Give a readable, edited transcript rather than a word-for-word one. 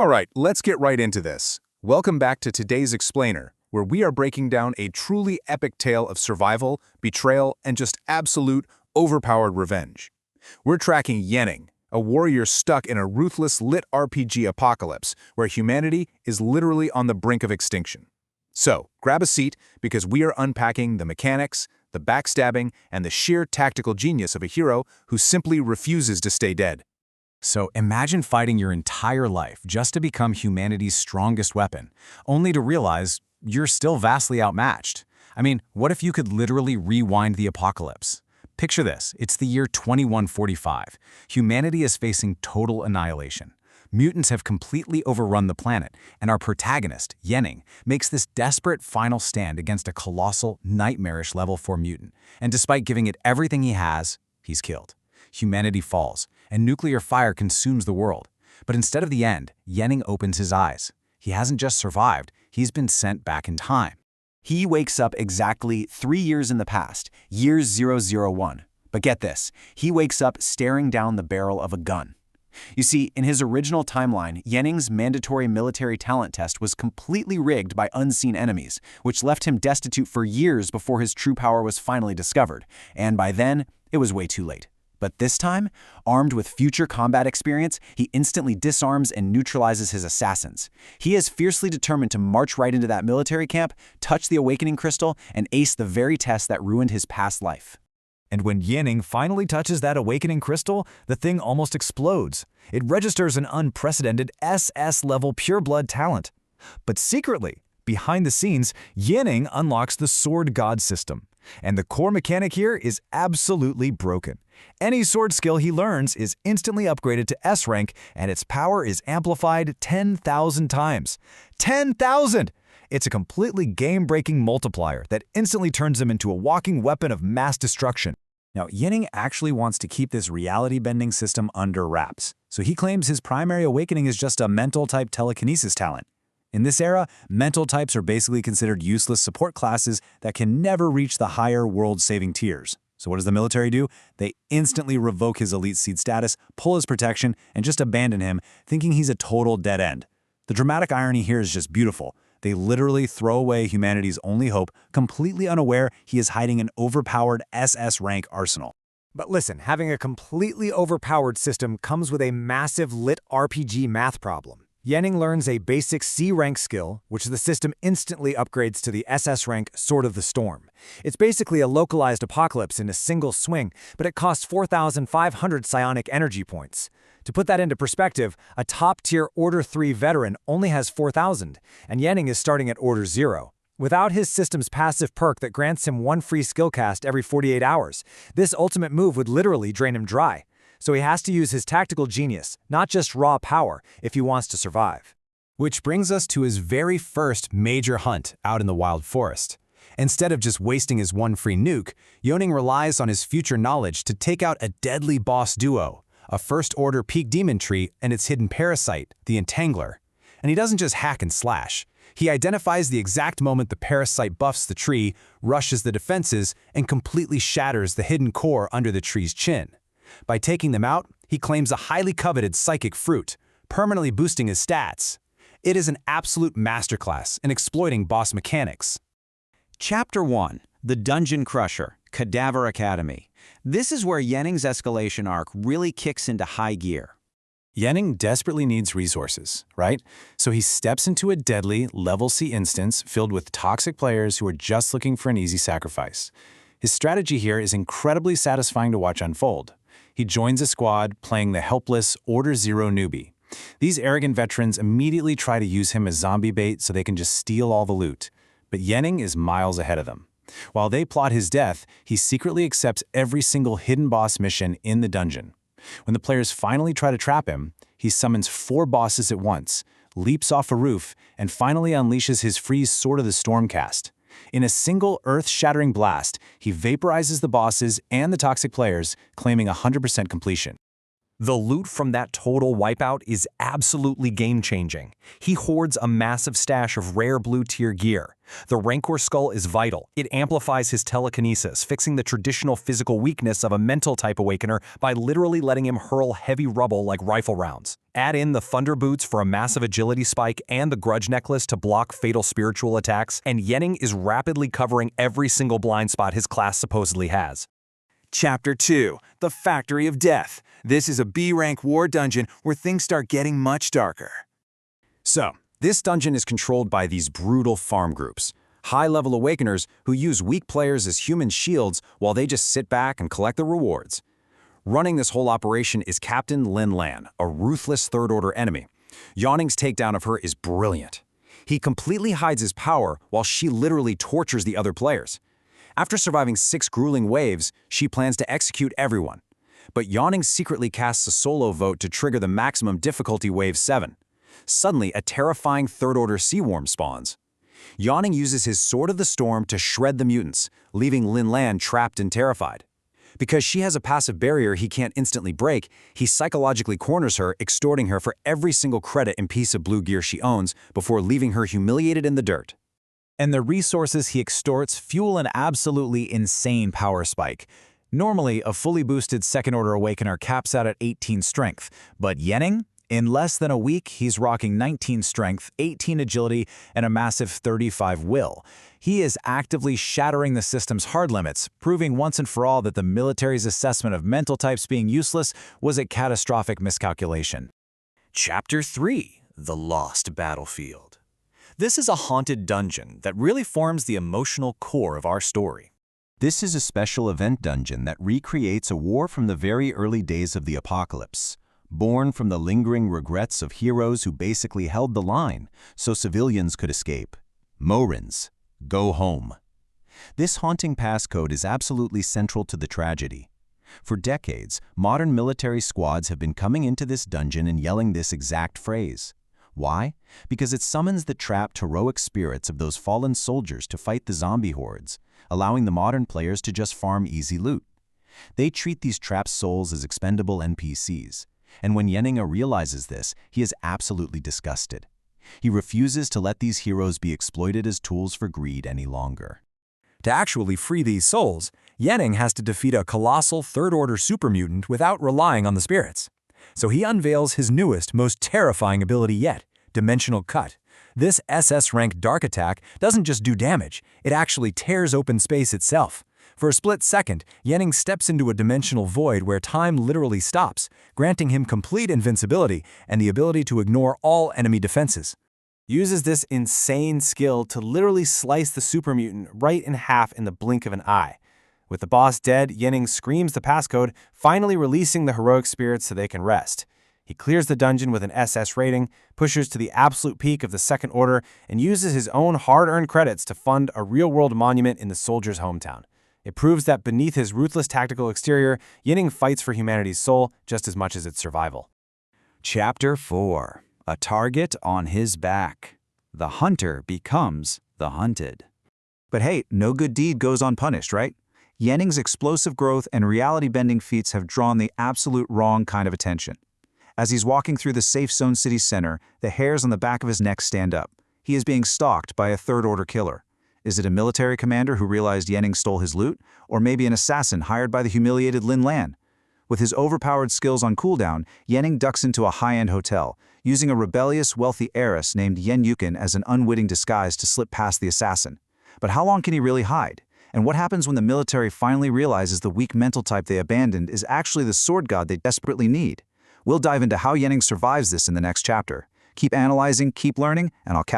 Alright, let's get right into this. Welcome back to today's Explainer, where we are breaking down a truly epic tale of survival, betrayal, and just absolute, overpowered revenge. We're tracking Yenning, a warrior stuck in a ruthless lit RPG apocalypse where humanity is literally on the brink of extinction. So, grab a seat because we are unpacking the mechanics, the backstabbing, and the sheer tactical genius of a hero who simply refuses to stay dead. So imagine fighting your entire life just to become humanity's strongest weapon, only to realize you're still vastly outmatched. I mean, what if you could literally rewind the apocalypse? Picture this, it's the year 2145. Humanity is facing total annihilation. Mutants have completely overrun the planet, and our protagonist, Yenning, makes this desperate final stand against a colossal, nightmarish level 4 mutant. And despite giving it everything he has, he's killed. Humanity falls, and nuclear fire consumes the world. But instead of the end, Yenning opens his eyes. He hasn't just survived, he's been sent back in time. He wakes up exactly 3 years in the past, year 001. But get this, he wakes up staring down the barrel of a gun. You see, in his original timeline, Yenning's mandatory military talent test was completely rigged by unseen enemies, which left him destitute for years before his true power was finally discovered. And by then, it was way too late. But this time, armed with future combat experience, he instantly disarms and neutralizes his assassins. He is fiercely determined to march right into that military camp, touch the awakening crystal, and ace the very test that ruined his past life. And when Yenning finally touches that awakening crystal, the thing almost explodes. It registers an unprecedented SS-level pure-blood talent. But secretly, behind the scenes, Yenning unlocks the Sword God system. And the core mechanic here is absolutely broken. Any sword skill he learns is instantly upgraded to S rank, and its power is amplified 10,000 times. 10,000! It's a completely game-breaking multiplier that instantly turns him into a walking weapon of mass destruction. Now, Yenning actually wants to keep this reality-bending system under wraps, so he claims his primary awakening is just a mental-type telekinesis talent. In this era, mental types are basically considered useless support classes that can never reach the higher world-saving tiers. So what does the military do? They instantly revoke his elite seed status, pull his protection, and just abandon him, thinking he's a total dead end. The dramatic irony here is just beautiful. They literally throw away humanity's only hope, completely unaware he is hiding an overpowered SS rank arsenal. But listen, having a completely overpowered system comes with a massive lit RPG math problem. Yenning learns a basic C rank skill, which the system instantly upgrades to the SS rank Sword of the Storm. It's basically a localized apocalypse in a single swing, but it costs 4,500 psionic energy points. To put that into perspective, a top-tier Order 3 veteran only has 4,000, and Yenning is starting at Order 0. Without his system's passive perk that grants him one free skill cast every 48 hours, this ultimate move would literally drain him dry. So he has to use his tactical genius, not just raw power, if he wants to survive. Which brings us to his very first major hunt out in the wild forest. Instead of just wasting his one free nuke, Yenning relies on his future knowledge to take out a deadly boss duo, a first-order peak demon tree and its hidden parasite, the Entangler. And he doesn't just hack and slash. He identifies the exact moment the parasite buffs the tree, rushes the defenses, and completely shatters the hidden core under the tree's chin. By taking them out, he claims a highly coveted psychic fruit, permanently boosting his stats. It is an absolute masterclass in exploiting boss mechanics. Chapter 1. The Dungeon Crusher, Cadaver Academy. This is where Yenning's escalation arc really kicks into high gear. Yenning desperately needs resources, right? So he steps into a deadly level C instance filled with toxic players who are just looking for an easy sacrifice. His strategy here is incredibly satisfying to watch unfold. He joins a squad playing the helpless Order 0 newbie. These arrogant veterans immediately try to use him as zombie bait so they can just steal all the loot. But Yenning is miles ahead of them. While they plot his death, he secretly accepts every single hidden boss mission in the dungeon. When the players finally try to trap him, he summons 4 bosses at once, leaps off a roof, and finally unleashes his free Sword of the Storm cast. In a single earth-shattering blast, he vaporizes the bosses and the toxic players, claiming 100% completion. The loot from that total wipeout is absolutely game-changing. He hoards a massive stash of rare blue-tier gear. The Rancor Skull is vital. It amplifies his telekinesis, fixing the traditional physical weakness of a mental-type Awakener by literally letting him hurl heavy rubble like rifle rounds. Add in the Thunder Boots for a massive agility spike and the Grudge Necklace to block fatal spiritual attacks, and Yenning is rapidly covering every single blind spot his class supposedly has. Chapter 2, The Factory of Death. This is a B-rank war dungeon where things start getting much darker. So, this dungeon is controlled by these brutal farm groups, high-level Awakeners who use weak players as human shields while they just sit back and collect the rewards. Running this whole operation is Captain Lin Lan, a ruthless third-order enemy. Yanning's takedown of her is brilliant. He completely hides his power while she literally tortures the other players. After surviving 6 grueling waves, she plans to execute everyone. But Yanning secretly casts a solo vote to trigger the maximum difficulty wave 7. Suddenly, a terrifying third-order sea worm spawns. Yanning uses his Sword of the Storm to shred the mutants, leaving Lin Lan trapped and terrified. Because she has a passive barrier he can't instantly break, he psychologically corners her, extorting her for every single credit and piece of blue gear she owns before leaving her humiliated in the dirt. And the resources he extorts fuel an absolutely insane power spike. Normally, a fully boosted second-order Awakener caps out at 18 strength, but Yenning? In less than a week, he's rocking 19 strength, 18 agility, and a massive 35 will. He is actively shattering the system's hard limits, proving once and for all that the military's assessment of mental types being useless was a catastrophic miscalculation. Chapter 3, The Lost Battlefield. This is a haunted dungeon that really forms the emotional core of our story. This is a special event dungeon that recreates a war from the very early days of the apocalypse, born from the lingering regrets of heroes who basically held the line so civilians could escape. Morins, go home. This haunting passcode is absolutely central to the tragedy. For decades, modern military squads have been coming into this dungeon and yelling this exact phrase. Why? Because it summons the trapped heroic spirits of those fallen soldiers to fight the zombie hordes, allowing the modern players to just farm easy loot. They treat these trapped souls as expendable NPCs, and when Yenning realizes this, he is absolutely disgusted. He refuses to let these heroes be exploited as tools for greed any longer. To actually free these souls, Yenning has to defeat a colossal third-order supermutant without relying on the spirits. So he unveils his newest, most terrifying ability yet, Dimensional Cut. This SS-rank dark attack doesn't just do damage, it actually tears open space itself. For a split second, Yenning steps into a dimensional void where time literally stops, granting him complete invincibility and the ability to ignore all enemy defenses. Uses this insane skill to literally slice the supermutant right in half in the blink of an eye. With the boss dead, Yenning screams the passcode, finally releasing the heroic spirits so they can rest. He clears the dungeon with an SS rating, pushes to the absolute peak of the Second Order, and uses his own hard-earned credits to fund a real-world monument in the soldier's hometown. It proves that beneath his ruthless tactical exterior, Yenning fights for humanity's soul just as much as its survival. Chapter 4, A Target on His Back. The hunter becomes the hunted. But hey, no good deed goes unpunished, right? Yenning's explosive growth and reality-bending feats have drawn the absolute wrong kind of attention. As he's walking through the safe zone city center, the hairs on the back of his neck stand up. He is being stalked by a third-order killer. Is it a military commander who realized Yenning stole his loot, or maybe an assassin hired by the humiliated Lin Lan? With his overpowered skills on cooldown, Yenning ducks into a high-end hotel, using a rebellious, wealthy heiress named Yen Yukin as an unwitting disguise to slip past the assassin. But how long can he really hide? And what happens when the military finally realizes the weak mental type they abandoned is actually the sword god they desperately need? We'll dive into how Yenning survives this in the next chapter. Keep analyzing, keep learning, and I'll catch